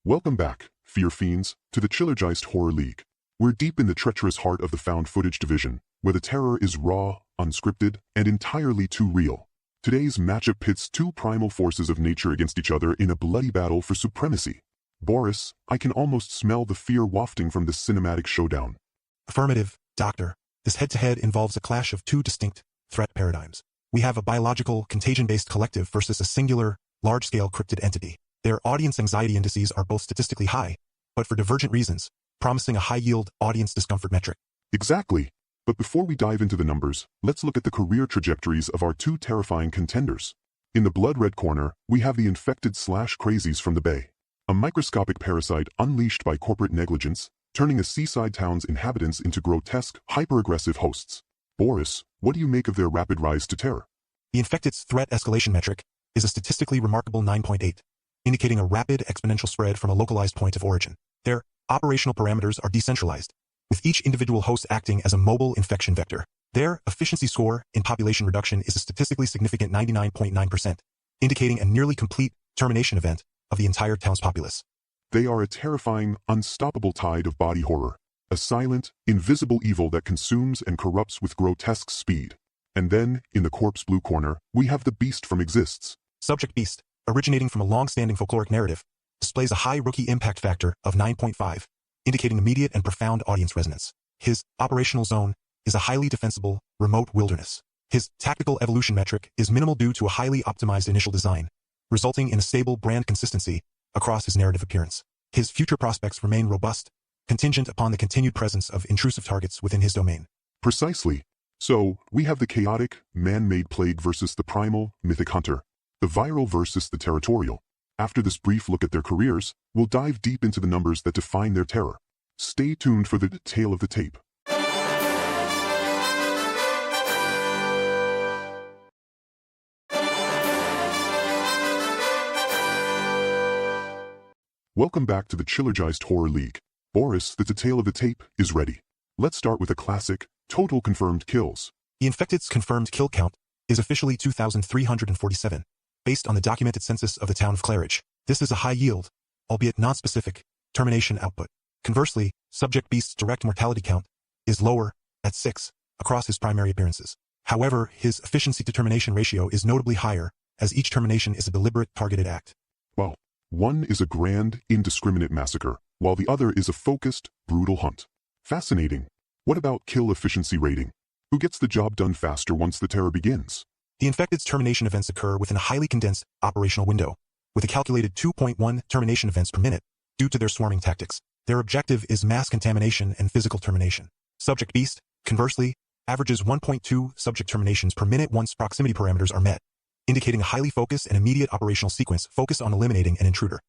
Welcome back, Fear Fiends, to the Chillergeist Horror League. We're deep in the treacherous heart of the found footage division, where the terror is raw, unscripted, and entirely too real. Today's matchup pits two primal forces of nature against each other in a bloody battle for supremacy. Boris, I can almost smell the fear wafting from this cinematic showdown. Affirmative, Doctor. This head-to-head involves a clash of two distinct threat paradigms. We have a biological, contagion-based collective versus a singular, large-scale cryptid entity. Their audience anxiety indices are both statistically high, but for divergent reasons, promising a high-yield audience discomfort metric. Exactly. But before we dive into the numbers, let's look at the career trajectories of our two terrifying contenders. In the blood-red corner, we have the infected/crazies from the Bay. A microscopic parasite unleashed by corporate negligence, turning a seaside town's inhabitants into grotesque, hyper-aggressive hosts. Boris, what do you make of their rapid rise to terror? The infected's threat escalation metric is a statistically remarkable 9.8, indicating a rapid exponential spread from a localized point of origin. Their operational parameters are decentralized, with each individual host acting as a mobile infection vector. Their efficiency score in population reduction is a statistically significant 99.9%, indicating a nearly complete termination event of the entire town's populace. They are a terrifying, unstoppable tide of body horror, a silent, invisible evil that consumes and corrupts with grotesque speed. And then, in the corpse blue corner, we have the beast from Exists. Subject Beast, originating from a long-standing folkloric narrative, displays a high rookie impact factor of 9.5, indicating immediate and profound audience resonance. His operational zone is a highly defensible, remote wilderness. His tactical evolution metric is minimal due to a highly optimized initial design, resulting in a stable brand consistency across his narrative appearance. His future prospects remain robust, contingent upon the continued presence of intrusive targets within his domain. Precisely. So, we have the chaotic, man-made plague versus the primal, mythic hunter. The viral versus the territorial. After this brief look at their careers, we'll dive deep into the numbers that define their terror. Stay tuned for the tale of the tape. Welcome back to the Chillergeist Horror League. Boris, the tale of the tape, is ready. Let's start with a classic, total confirmed kills. The infected's confirmed kill count is officially 2,347, based on the documented census of the town of Claridge. This is a high-yield, albeit non-specific, termination output. Conversely, Subject Beast's direct mortality count is lower, at 6, across his primary appearances. However, his efficiency-to-termination ratio is notably higher, as each termination is a deliberate, targeted act. Wow. One is a grand, indiscriminate massacre, while the other is a focused, brutal hunt. Fascinating. What about kill efficiency rating? Who gets the job done faster once the terror begins? The infected's termination events occur within a highly condensed operational window, with a calculated 2.1 termination events per minute, due to their swarming tactics. Their objective is mass contamination and physical termination. Subject Beast, conversely, averages 1.2 subject terminations per minute once proximity parameters are met, indicating a highly focused and immediate operational sequence focused on eliminating an intruder.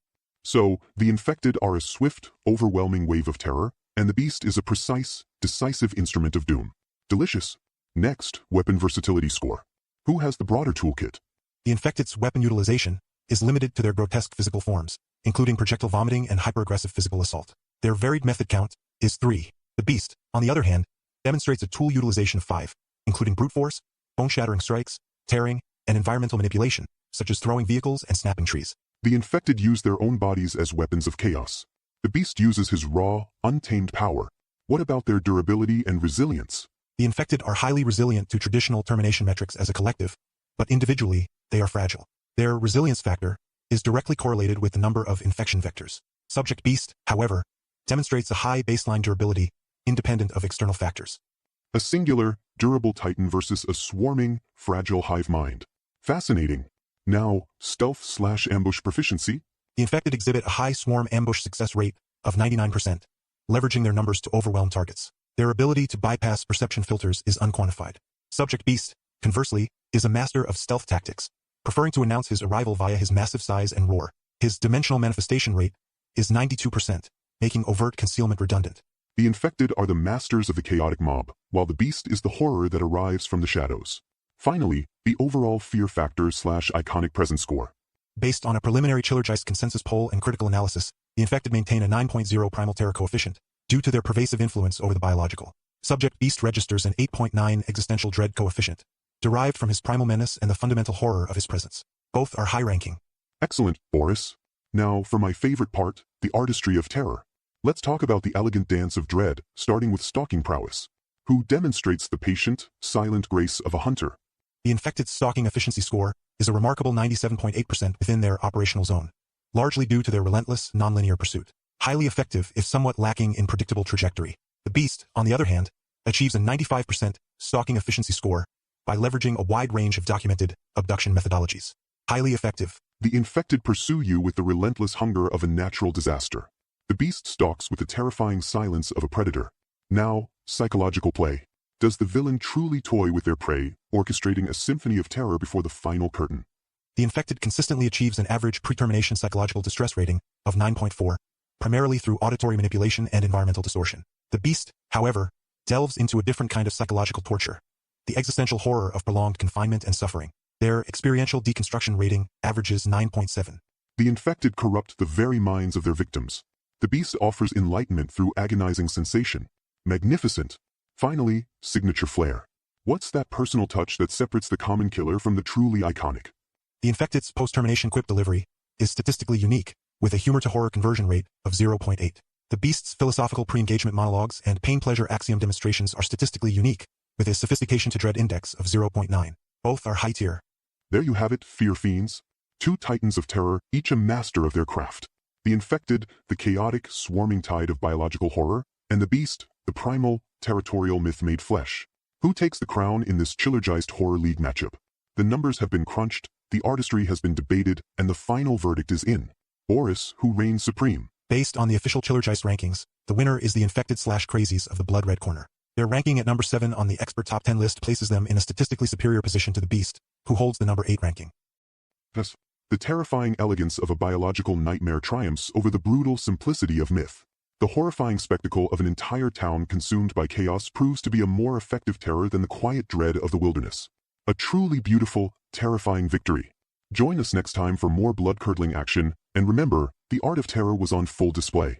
So, the infected are a swift, overwhelming wave of terror, and the beast is a precise, decisive instrument of doom. Delicious. Next, weapon versatility score. Who has the broader toolkit? The infected's weapon utilization is limited to their grotesque physical forms, including projectile vomiting and hyper-aggressive physical assault. Their varied method count is 3. The beast, on the other hand, demonstrates a tool utilization of 5, including brute force, bone-shattering strikes, tearing, and environmental manipulation, such as throwing vehicles and snapping trees. The infected use their own bodies as weapons of chaos. The beast uses his raw, untamed power. What about their durability and resilience? The infected are highly resilient to traditional termination metrics as a collective, but individually, they are fragile. Their resilience factor is directly correlated with the number of infection vectors. Subject Beast, however, demonstrates a high baseline durability, independent of external factors. A singular, durable titan versus a swarming, fragile hive mind. Fascinating. Now, stealth/ambush proficiency? The infected exhibit a high swarm ambush success rate of 99%, leveraging their numbers to overwhelm targets. Their ability to bypass perception filters is unquantified. Subject Beast, conversely, is a master of stealth tactics, preferring to announce his arrival via his massive size and roar. His dimensional manifestation rate is 92%, making overt concealment redundant. The infected are the masters of the chaotic mob, while the beast is the horror that arrives from the shadows. Finally, the overall fear factor/iconic presence score. Based on a preliminary Chillergeist consensus poll and critical analysis, the infected maintain a 9.0 primal terror coefficient, due to their pervasive influence over the biological. Subject Beast registers an 8.9 existential dread coefficient, derived from his primal menace and the fundamental horror of his presence. Both are high-ranking. Excellent, Boris. Now, for my favorite part, the artistry of terror. Let's talk about the elegant dance of dread, starting with stalking prowess, who demonstrates the patient, silent grace of a hunter. The infected stalking efficiency score is a remarkable 97.8% within their operational zone, largely due to their relentless, nonlinear pursuit. Highly effective if somewhat lacking in predictable trajectory. The beast, on the other hand, achieves a 95% stalking efficiency score by leveraging a wide range of documented abduction methodologies. Highly effective. The infected pursue you with the relentless hunger of a natural disaster. The beast stalks with the terrifying silence of a predator. Now, psychological play. Does the villain truly toy with their prey, orchestrating a symphony of terror before the final curtain? The infected consistently achieves an average pre-termination psychological distress rating of 9.4, primarily through auditory manipulation and environmental distortion. The beast, however, delves into a different kind of psychological torture, the existential horror of prolonged confinement and suffering. Their experiential deconstruction rating averages 9.7. The infected corrupt the very minds of their victims. The beast offers enlightenment through agonizing sensation. Magnificent. Finally, signature flair. What's that personal touch that separates the common killer from the truly iconic? The infected's post-termination quip delivery is statistically unique, with a humor-to-horror conversion rate of 0.8. The beast's philosophical pre-engagement monologues and pain-pleasure axiom demonstrations are statistically unique, with a sophistication-to-dread index of 0.9. Both are high-tier. There you have it, fear fiends. Two titans of terror, each a master of their craft. The infected, the chaotic, swarming tide of biological horror, and the beast, the primal, territorial myth made flesh. Who takes the crown in this Chillergeist Horror League matchup? The numbers have been crunched, the artistry has been debated, and the final verdict is in. Boris, who reigns supreme. Based on the official Chillergeist rankings, the winner is the infected/crazies of the Blood Red Corner. Their ranking at number 7 on the expert top 10 list places them in a statistically superior position to the beast, who holds the number 8 ranking. Thus, the terrifying elegance of a biological nightmare triumphs over the brutal simplicity of myth. The horrifying spectacle of an entire town consumed by chaos proves to be a more effective terror than the quiet dread of the wilderness. A truly beautiful, terrifying victory. Join us next time for more blood-curdling action, and remember, the art of terror was on full display.